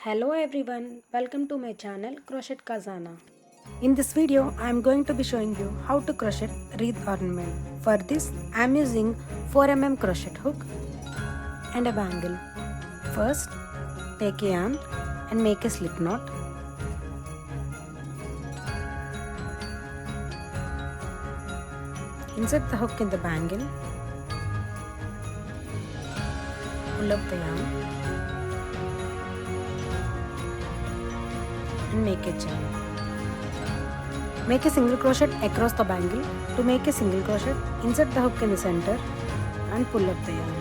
Hello everyone, welcome to my channel Crochet Khazana. In this video, I am going to be showing you how to crochet wreath ornament. For this, I am using 4mm crochet hook and a bangle. First, take a yarn and make a slip knot. Insert the hook in the bangle. Pull up the yarn and make a chain. Make a single crochet across the bangle. To make a single crochet, insert the hook in the center and pull up the yarn.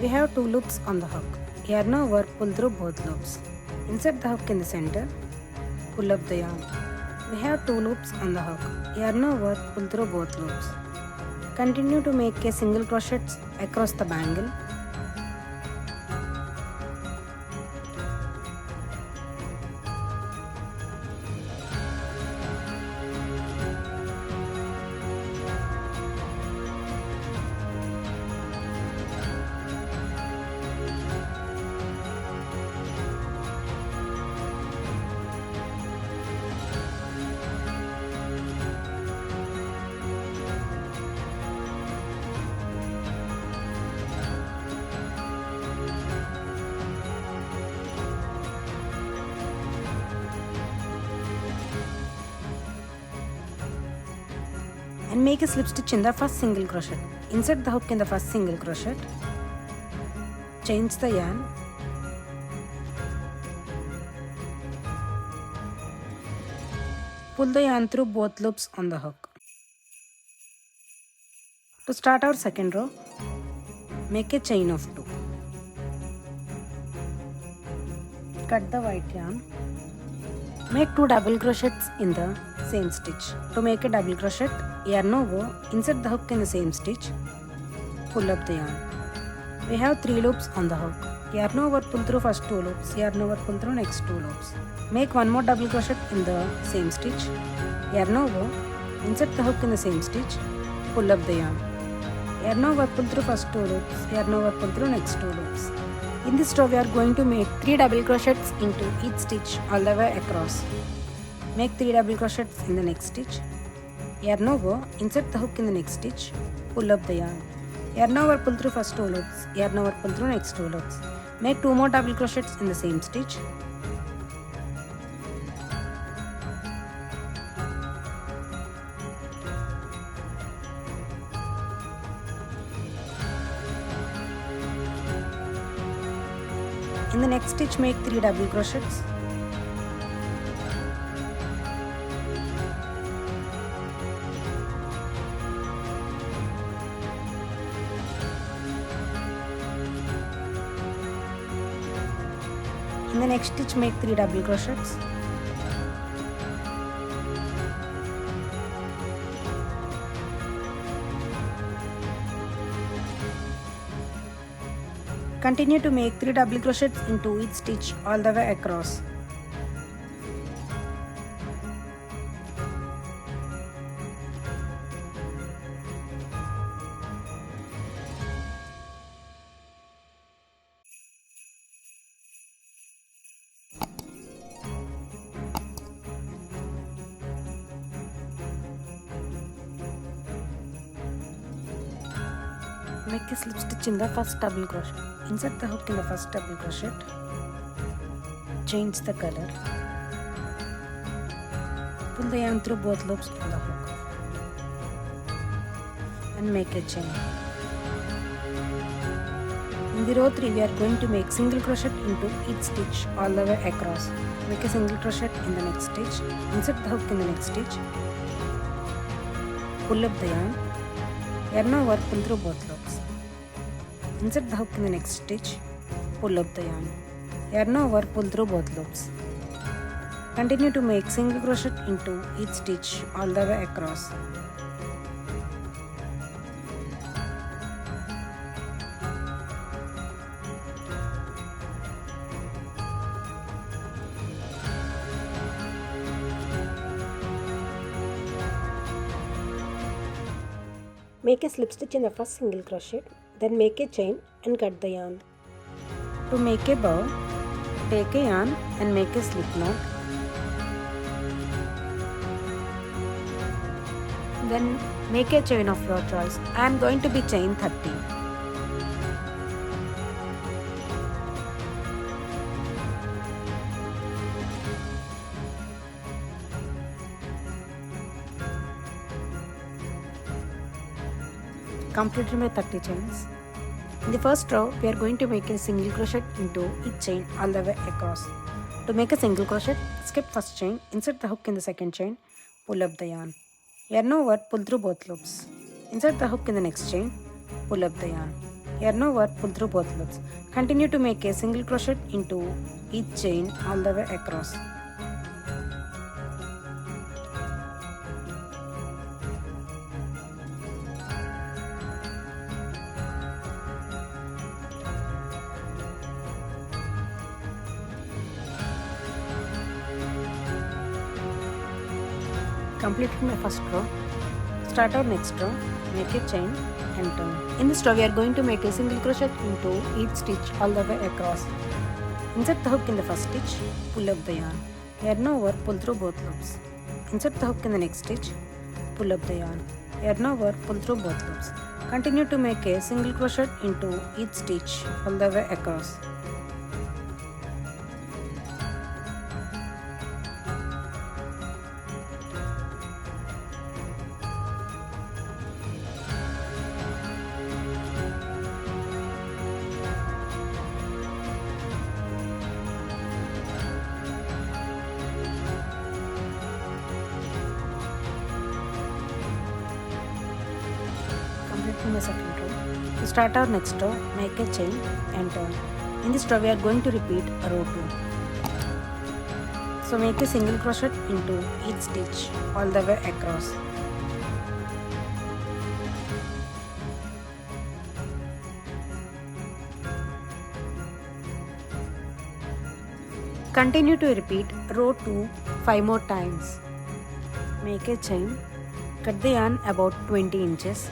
We have 2 loops on the hook. Yarn over, pull through both loops. Insert the hook in the center, pull up the yarn. We have 2 loops on the hook. Yarn over, pull through both loops. Continue to make a single crochet across the bangle. And make a slip stitch in the first single crochet. Insert the hook in the first single crochet. Change the yarn. Pull the yarn through both loops on the hook. To start our second row, make a chain of 2. Cut the white yarn. Make 2 double crochets in the same stitch. To make a double crochet, yarn over, insert the hook in the same stitch, pull up the yarn. We have 3 loops on the hook. Yarn over, pull through first 2 loops, yarn over, pull through next 2 loops. Make 1 more double crochet in the same stitch. Yarn over, insert the hook in the same stitch, pull up the yarn. Yarn over, pull through first 2 loops, yarn over, pull through next 2 loops. In this row, we are going to make 3 double crochets into each stitch all the way across. Make 3 double crochets in the next stitch. Yarn over, insert the hook in the next stitch, pull up the yarn. Yarn over, pull through first 2 loops, yarn over, pull through next 2 loops. Make 2 more double crochets in the same stitch. In the next stitch, make 3 double crochets. In the next stitch, make 3 double crochets. Continue to make 3 double crochets into each stitch all the way across. Make a slip stitch in the first double crochet. Insert the hook in the first double crochet. Change the color. Pull the yarn through both loops on the hook and make a chain. In the row 3, we are going to make single crochet into each stitch all the way across. Make a single crochet in the next stitch. Insert the hook in the next stitch. Pull up the yarn. Yarn over, pull through both loops. Insert the hook in the next stitch, pull up the yarn. Yarn over, pull through both loops. Continue to make single crochet into each stitch all the way across. Make a slip stitch in the first single crochet, then make a chain and cut the yarn. To make a bow, Take a yarn and make a slip knot. Then make a chain of your choice. I am going to be chain 30. Completed my 30 chains. In the first row, we are going to make a single crochet into each chain all the way across. To make a single crochet, skip first chain, insert the hook in the second chain, pull up the yarn. Yarn over, pull through both loops. Insert the hook in the next chain, pull up the yarn. Yarn over, pull through both loops. Continue to make a single crochet into each chain all the way across. Completed my first row. Start our next row, make a chain and turn. In this row, we are going to make a single crochet into each stitch all the way across. Insert the hook in the first stitch, pull up the yarn. Yarn over, pull through both loops. Insert the hook in the next stitch, pull up the yarn. Yarn over, pull through both loops. Continue to make a single crochet into each stitch all the way across. In the second row. To start our next row, make a chain and turn. In this row, we are going to repeat row 2. So make a single crochet into each stitch all the way across. Continue to repeat row 2 5 more times. Make a chain, cut the yarn about 20 inches.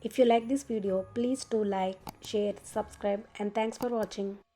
If you like this video, please do like, share, subscribe, and thanks for watching.